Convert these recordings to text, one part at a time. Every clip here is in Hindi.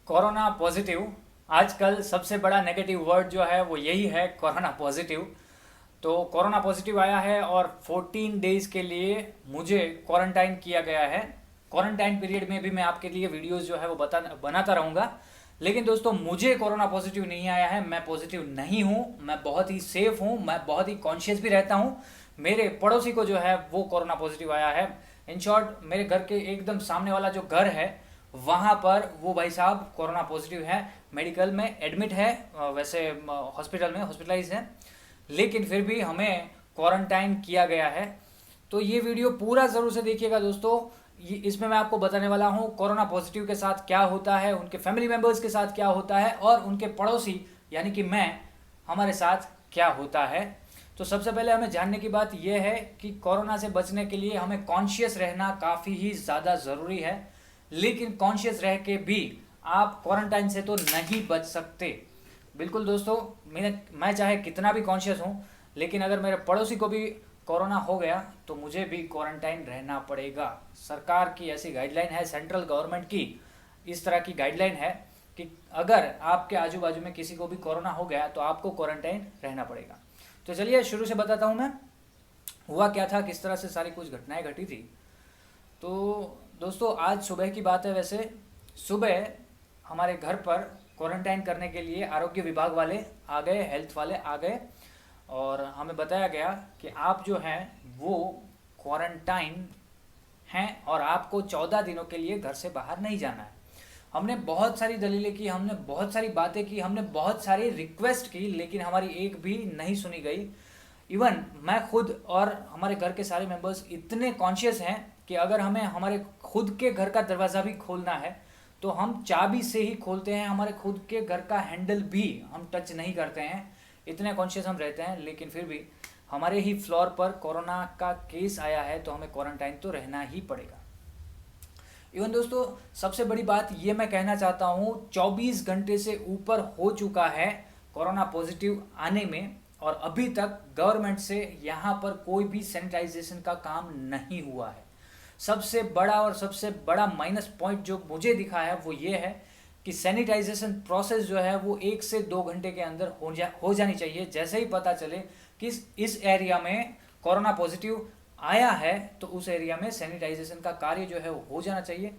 Corona positive. आजकल सबसे बड़ा नेगेटिव वर्ड जो है वो यही है, कोरोना पॉजिटिव। तो कोरोना पॉजिटिव आया है और 14 डेज के लिए मुझे क्वारंटाइन किया गया है। क्वारंटाइन पीरियड में भी मैं आपके लिए वीडियोस जो है वो बनाता रहूँगा। लेकिन दोस्तों, मुझे कोरोना पॉजिटिव नहीं आया है, मैं पॉजिटिव नहीं हूँ, मैं बहुत ही सेफ हूँ, मैं बहुत ही कॉन्शियस भी रहता हूँ। मेरे पड़ोसी को जो है वो कोरोना पॉजिटिव आया है। इन शॉर्ट, मेरे घर के एकदम सामने वाला जो घर है वहाँ पर वो भाई साहब कोरोना पॉजिटिव है, मेडिकल में एडमिट है, वैसे हॉस्पिटल में हॉस्पिटलाइज है, लेकिन फिर भी हमें क्वारंटाइन किया गया है। तो ये वीडियो पूरा ज़रूर से देखिएगा दोस्तों। इसमें मैं आपको बताने वाला हूँ कोरोना पॉजिटिव के साथ क्या होता है, उनके फैमिली मेम्बर्स के साथ क्या होता है और उनके पड़ोसी यानी कि मैं, हमारे साथ क्या होता है। तो सबसे पहले हमें जानने की बात यह है कि कोरोना से बचने के लिए हमें कॉन्शियस रहना काफ़ी ही ज़्यादा ज़रूरी है। लेकिन कॉन्शियस रह के भी आप क्वारंटाइन से तो नहीं बच सकते। बिल्कुल दोस्तों, मैं चाहे कितना भी कॉन्शियस हूँ, लेकिन अगर मेरे पड़ोसी को भी कोरोना हो गया तो मुझे भी क्वारंटाइन रहना पड़ेगा। सरकार की ऐसी गाइडलाइन है, सेंट्रल गवर्नमेंट की इस तरह की गाइडलाइन है कि अगर आपके आजू बाजू में किसी को भी कोरोना हो गया तो आपको क्वारंटाइन रहना पड़ेगा। तो चलिए शुरू से बताता हूँ मैं हुआ क्या था, किस तरह से सारी कुछ घटनाएं घटी थी। तो दोस्तों, आज सुबह की बात है। वैसे सुबह हमारे घर पर क्वारंटाइन करने के लिए आरोग्य विभाग वाले आ गए, हेल्थ वाले आ गए और हमें बताया गया कि आप जो हैं वो क्वारंटाइन हैं और आपको 14 दिनों के लिए घर से बाहर नहीं जाना है। हमने बहुत सारी दलीलें की, हमने बहुत सारी बातें की, हमने बहुत सारी रिक्वेस्ट की, लेकिन हमारी एक भी नहीं सुनी गई। इवन मैं खुद और हमारे घर के सारे मेंबर्स इतने कॉन्शियस हैं कि अगर हमें हमारे खुद के घर का दरवाज़ा भी खोलना है तो हम चाबी से ही खोलते हैं, हमारे खुद के घर का हैंडल भी हम टच नहीं करते हैं। इतने कॉन्शियस हम रहते हैं, लेकिन फिर भी हमारे ही फ्लोर पर कोरोना का केस आया है तो हमें क्वारंटाइन तो रहना ही पड़ेगा। इवन दोस्तों, सबसे बड़ी बात ये मैं कहना चाहता हूँ, 24 घंटे से ऊपर हो चुका है कोरोना पॉजिटिव आने में और अभी तक गवर्नमेंट से यहाँ पर कोई भी सैनिटाइजेशन का काम नहीं हुआ है। सबसे बड़ा और सबसे बड़ा माइनस पॉइंट जो मुझे दिखा है वो ये है कि सैनिटाइजेशन प्रोसेस जो है वो 1 से 2 घंटे के अंदर हो जानी चाहिए। जैसे ही पता चले कि इस एरिया में कोरोना पॉजिटिव आया है तो उस एरिया में सैनिटाइजेशन का कार्य जो है वो हो जाना चाहिए।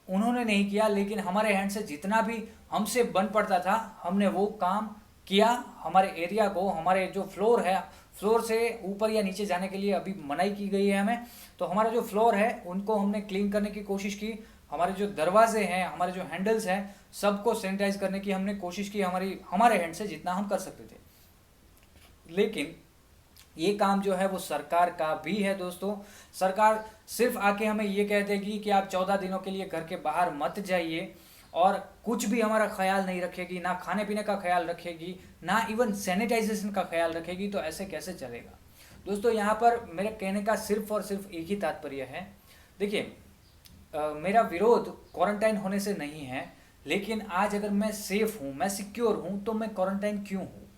उन्होंने नहीं किया, लेकिन हमारे हैंड से जितना भी हमसे बन पड़ता था हमने वो काम किया। हमारे एरिया को, हमारे जो फ्लोर है, फ्लोर से ऊपर या नीचे जाने के लिए अभी मनाही की गई है हमें, तो हमारा जो फ्लोर है उनको हमने क्लीन करने की कोशिश की। हमारे जो दरवाजे हैं, हमारे जो हैंडल्स हैं, सबको सैनिटाइज करने की हमने कोशिश की हमारे हैंड से जितना हम कर सकते थे। लेकिन ये काम जो है वो सरकार का भी है दोस्तों। सरकार सिर्फ आके हमें ये कह देगी कि आप 14 दिनों के लिए घर के बाहर मत जाइए और कुछ भी हमारा ख्याल नहीं रखेगी, ना खाने पीने का ख्याल रखेगी, ना इवन सैनिटाइजेशन का ख्याल रखेगी। तो ऐसे कैसे चलेगा दोस्तों? यहाँ पर मेरे कहने का सिर्फ और सिर्फ एक ही तात्पर्य है। देखिए, मेरा विरोध क्वारंटाइन होने से नहीं है, लेकिन आज अगर मैं सेफ हूँ, मैं सिक्योर हूँ, तो मैं क्वारंटाइन क्यों हूँ?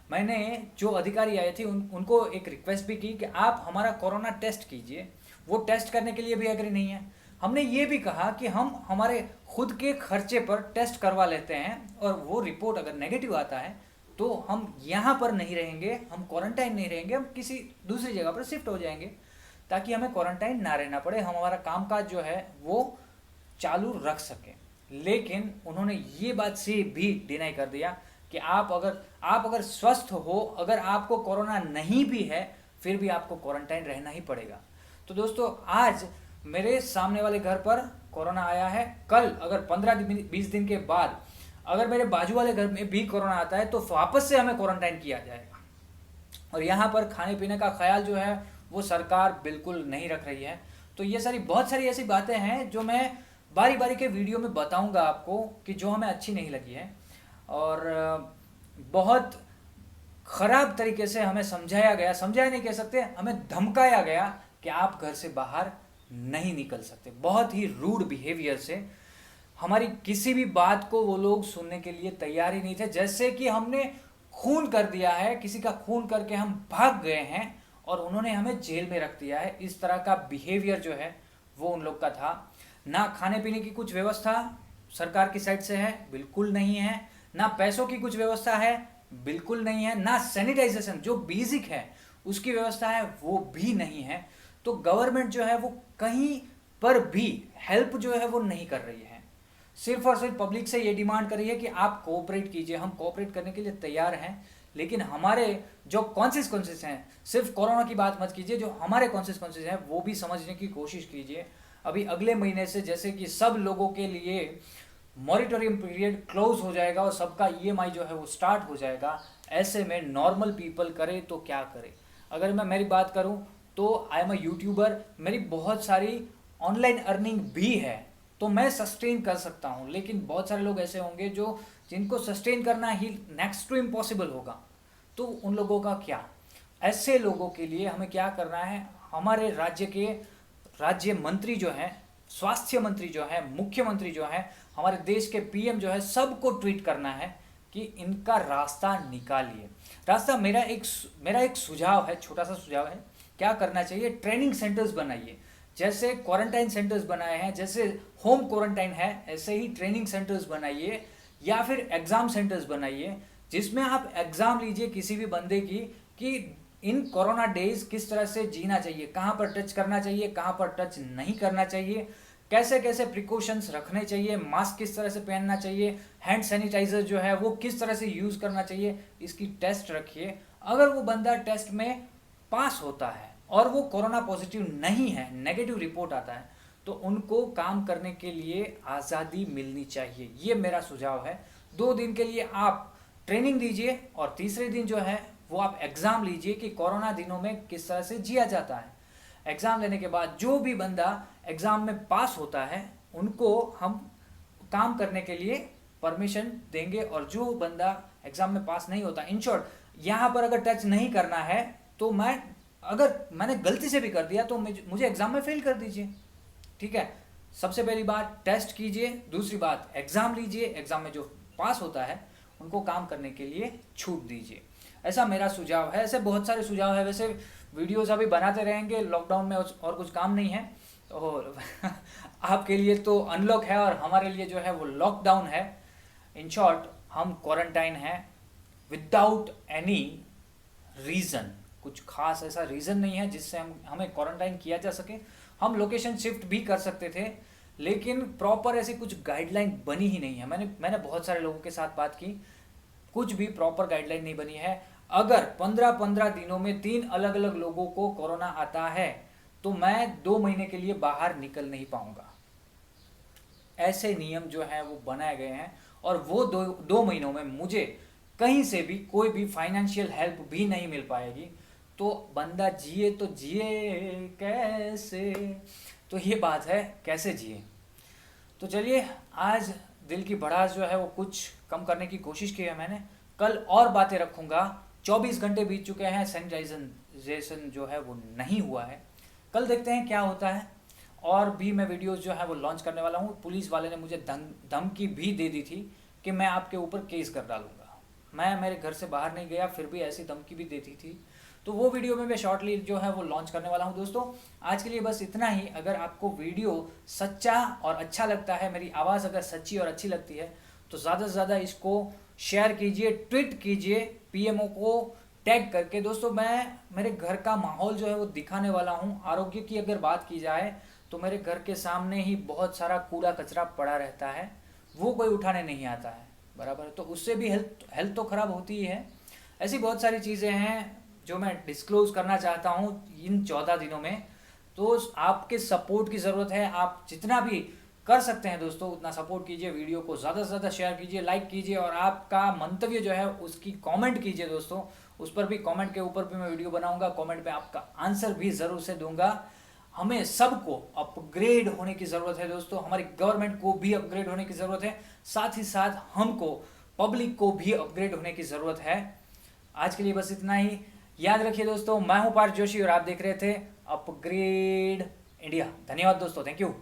मैंने जो अधिकारी आए थे उनको एक रिक्वेस्ट भी की कि आप हमारा कोरोना टेस्ट कीजिए। वो टेस्ट करने के लिए भी एग्री नहीं है। हमने ये भी कहा कि हम हमारे खुद के खर्चे पर टेस्ट करवा लेते हैं और वो रिपोर्ट अगर नेगेटिव आता है तो हम यहाँ पर नहीं रहेंगे, हम क्वारंटाइन नहीं रहेंगे, हम किसी दूसरी जगह पर शिफ्ट हो जाएंगे ताकि हमें क्वारंटाइन ना रहना पड़े, हम हमारा कामकाज जो है वो चालू रख सकें। लेकिन उन्होंने ये बात से भी डिनाई कर दिया कि आप अगर स्वस्थ हो, अगर आपको कोरोना नहीं भी है, फिर भी आपको क्वारंटाइन रहना ही पड़ेगा। तो दोस्तों, आज मेरे सामने वाले घर पर कोरोना आया है। कल अगर 15-20 दिन के बाद अगर मेरे बाजू वाले घर में भी कोरोना आता है तो वापस से हमें क्वारंटाइन किया जाएगा। और यहाँ पर खाने पीने का ख्याल जो है वो सरकार बिल्कुल नहीं रख रही है। तो ये बहुत सारी ऐसी बातें हैं जो मैं बारी बारी के वीडियो में बताऊंगा आपको कि जो हमें अच्छी नहीं लगी है और बहुत ख़राब तरीके से हमें समझाया नहीं कह सकते, हमें धमकाया गया कि आप घर से बाहर नहीं निकल सकते। बहुत ही रूड बिहेवियर से हमारी किसी भी बात को वो लोग सुनने के लिए तैयार ही नहीं थे। जैसे कि हमने खून कर दिया है, किसी का खून करके हम भाग गए हैं और उन्होंने हमें जेल में रख दिया है। इस तरह का बिहेवियर जो है वो उन लोग का था। ना खाने पीने की कुछ व्यवस्था, सरकार की साइड से है, बिल्कुल नहीं है। ना पैसों की कुछ व्यवस्था है, बिल्कुल नहीं है। ना सैनिटाइजेशन जो बेसिक है उसकी व्यवस्था है, वो भी नहीं है। तो गवर्नमेंट जो है वो कहीं पर भी हेल्प जो है वो नहीं कर रही है। सिर्फ और सिर्फ पब्लिक से ये डिमांड कर रही है कि आप कोऑपरेट कीजिए। हम कोऑपरेट करने के लिए तैयार हैं, लेकिन हमारे जो कॉन्सिक्वेंसेस हैं, सिर्फ कोरोना की बात मत कीजिए, जो हमारे कॉन्सिक्वेंसेस हैं वो भी समझने की कोशिश कीजिए। अभी अगले महीने से जैसे कि सब लोगों के लिए मॉरिटोरियम पीरियड क्लोज हो जाएगा और सबका ईएमआई जो है वो स्टार्ट हो जाएगा, ऐसे में नॉर्मल पीपल करे तो क्या करे। अगर मैं मेरी बात करूं तो आई एम अ यूट्यूबर, मेरी बहुत सारी ऑनलाइन अर्निंग भी है, तो मैं सस्टेन कर सकता हूं। लेकिन बहुत सारे लोग ऐसे होंगे जो जिनको सस्टेन करना ही नेक्स्ट टू इम्पॉसिबल होगा, तो उन लोगों का क्या। ऐसे लोगों के लिए हमें क्या करना है, हमारे राज्य के राज्य मंत्री जो हैं, स्वास्थ्य मंत्री जो है, मुख्यमंत्री जो है, हमारे देश के पीएम जो है, सबको ट्वीट करना है कि इनका रास्ता निकालिए। रास्ता मेरा एक सुझाव है, छोटा सा सुझाव है। क्या करना चाहिए, ट्रेनिंग सेंटर्स बनाइए। जैसे क्वारंटाइन सेंटर्स बनाए हैं, जैसे होम क्वारंटाइन है, ऐसे ही ट्रेनिंग सेंटर्स बनाइए, या फिर एग्जाम सेंटर्स बनाइए जिसमें आप एग्जाम लीजिए किसी भी बंदे की कि इन कोरोना डेज किस तरह से जीना चाहिए, कहाँ पर टच करना चाहिए, कहाँ पर टच नहीं करना चाहिए, कैसे कैसे प्रिकॉशंस रखने चाहिए, मास्क किस तरह से पहनना चाहिए, हैंड सैनिटाइजर जो है वो किस तरह से यूज़ करना चाहिए, इसकी टेस्ट रखिए। अगर वो बंदा टेस्ट में पास होता है और वो कोरोना पॉजिटिव नहीं है, नेगेटिव रिपोर्ट आता है, तो उनको काम करने के लिए आज़ादी मिलनी चाहिए। ये मेरा सुझाव है। 2 दिन के लिए आप ट्रेनिंग दीजिए और तीसरे दिन जो है वो आप एग्ज़ाम लीजिए कि कोरोना दिनों में किस तरह से जिया जाता है। एग्ज़ाम लेने के बाद जो भी बंदा एग्ज़ाम में पास होता है उनको हम काम करने के लिए परमिशन देंगे, और जो बंदा एग्ज़ाम में पास नहीं होता, इन शॉर्ट यहाँ पर अगर टच नहीं करना है तो अगर मैंने गलती से भी कर दिया तो मुझे एग्ज़ाम में फेल कर दीजिए, ठीक है। सबसे पहली बात टेस्ट कीजिए, दूसरी बात एग्ज़ाम लीजिए, एग्ज़ाम में जो पास होता है उनको काम करने के लिए छूट दीजिए। ऐसा मेरा सुझाव है। ऐसे बहुत सारे सुझाव है, वैसे वीडियोस अभी बनाते रहेंगे, लॉकडाउन में और कुछ काम नहीं है तो आपके लिए तो अनलॉक है और हमारे लिए जो है वो लॉकडाउन है। इन शॉर्ट हम क्वारंटाइन है विदाउट एनी रीज़न, कुछ खास ऐसा रीज़न नहीं है जिससे हमें क्वारंटाइन किया जा सके। हम लोकेशन शिफ्ट भी कर सकते थे, लेकिन प्रॉपर ऐसी कुछ गाइडलाइन बनी ही नहीं है। मैंने बहुत सारे लोगों के साथ बात की, कुछ भी प्रॉपर गाइडलाइन नहीं बनी है। अगर 15-15 दिनों में 3 अलग अलग लोगों को कोरोना आता है तो मैं 2 महीने के लिए बाहर निकल नहीं पाऊंगा। ऐसे नियम जो है वो बनाए गए हैं, और वो 2 महीनों में मुझे कहीं से भी कोई भी फाइनेंशियल हेल्प भी नहीं मिल पाएगी। तो बंदा जिए तो जिए कैसे, तो ये बात है, कैसे जिए। तो चलिए, आज दिल की भड़ास जो है वो कुछ कम करने की कोशिश की है मैंने। कल और बातें रखूँगा। 24 घंटे बीत चुके हैं, सैनिटाइजेशन जो है वो नहीं हुआ है। कल देखते हैं क्या होता है। और भी मैं वीडियोस जो है वो लॉन्च करने वाला हूँ। पुलिस वाले ने मुझे धमकी भी दे दी थी कि मैं आपके ऊपर केस कर डालूंगा। मैं मेरे घर से बाहर नहीं गया, फिर भी ऐसी धमकी भी देती थी। तो वो वीडियो में मैं शॉर्टली जो है वो लॉन्च करने वाला हूँ। दोस्तों, आज के लिए बस इतना ही। अगर आपको वीडियो सच्चा और अच्छा लगता है, मेरी आवाज़ अगर सच्ची और अच्छी लगती है, तो ज़्यादा से ज़्यादा इसको शेयर कीजिए, ट्वीट कीजिए पीएमओ को टैग करके। दोस्तों, मैं मेरे घर का माहौल जो है वो दिखाने वाला हूँ। आरोग्य की अगर बात की जाए तो मेरे घर के सामने ही बहुत सारा कूड़ा कचरा पड़ा रहता है, वो कोई उठाने नहीं आता है, बराबर। तो उससे भी हेल्थ तो ख़राब होती ही है। ऐसी बहुत सारी चीज़ें हैं जो मैं डिस्क्लोज़ करना चाहता हूँ इन 14 दिनों में। तो आपके सपोर्ट की ज़रूरत है। आप जितना भी कर सकते हैं दोस्तों उतना सपोर्ट कीजिए, वीडियो को ज़्यादा से ज़्यादा शेयर कीजिए, लाइक कीजिए, और आपका मंतव्य जो है उसकी कमेंट कीजिए दोस्तों। उस पर भी, कमेंट के ऊपर भी मैं वीडियो बनाऊंगा, कमेंट पे आपका आंसर भी ज़रूर से दूंगा। हमें सबको अपग्रेड होने की ज़रूरत है दोस्तों, हमारी गवर्नमेंट को भी अपग्रेड होने की ज़रूरत है, साथ ही साथ हमको, पब्लिक को भी अपग्रेड होने की ज़रूरत है। आज के लिए बस इतना ही। याद रखिए दोस्तों, मैं हूं पार्थ जोशी और आप देख रहे थे अपग्रेड इंडिया। धन्यवाद दोस्तों, थैंक यू।